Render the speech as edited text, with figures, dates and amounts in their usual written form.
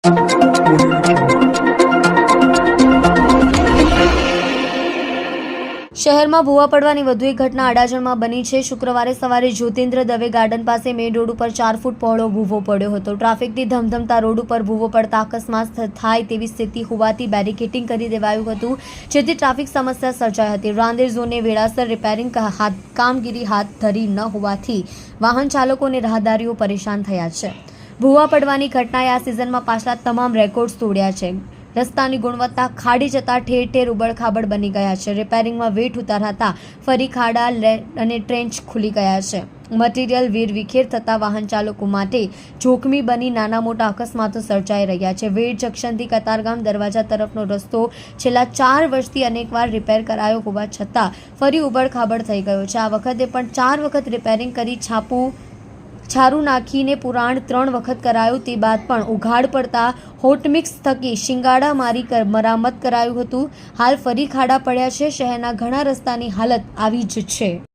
શહેરમાં ભૂવા પડવાની વધુ એક ઘટના અડાજણમાં બની છે। શુક્રવારે સવારે જ્યોતિન્દ્ર દવે ગાર્ડન પાસે મેઇન રોડ ઉપર 4 ફૂટ પહોળો ભૂવો પડ્યો હતો। ટ્રાફિકથી ધમધમતા રોડ ઉપર ભૂવો પડતા અકસ્માત થાય તેવી સ્થિતિ હોવાથી બેરિકેડિંગ કરી દેવાયું હતું, જેથી ટ્રાફિક સમસ્યા સર્જાઈ હતી। રાંદેર ઝોને વેળાસર રિપેરિંગ કામગીરી હાથ ધરી ન હોવાથી વાહન ચાલકો અને રાહદારીઓ પરેશાન થયા છે। ભૂવા પડવાની ઘટનાએ આ સિઝનમાં પાછલા તમામ રેકોર્ડ્સ તોડ્યા છે। રસ્તાની ગુણવત્તા ખાડી જતા ઠેર ઠેર ઉબડખાબડ બની ગયા છે। રિપેરિંગમાં વેઠ ઉતારાતા ફરી ખાડા અને ટ્રેન્ચ ખુલી ગયા છે। મટીરિયલ વેરવિખેર થતા વાહન ચાલકો માટે જોખમી બની નાના મોટા અકસ્માતો સર્જાઈ રહ્યા છે। વેડ જંકશનથી કતારગામ દરવાજા તરફનો રસ્તો છેલ્લા 4 વર્ષથી અનેકવાર રિપેર કરાયો હોવા છતાં ફરી ઉબડખાબડ થઈ ગયો છે। આ વખતે પણ 4 વખત રિપેરિંગ કરી છારું નાખીને પુરાણ 3 વખત કરાયું, તે બાદ પણ ઉઘાડ પડતા હોટમિક્સ થકી શિંગાડા મારી મરામત કરાયું હતું। હાલ ફરી ખાડા પડ્યા છે। શહેરના ઘણા રસ્તાની હાલત આવી જ છે।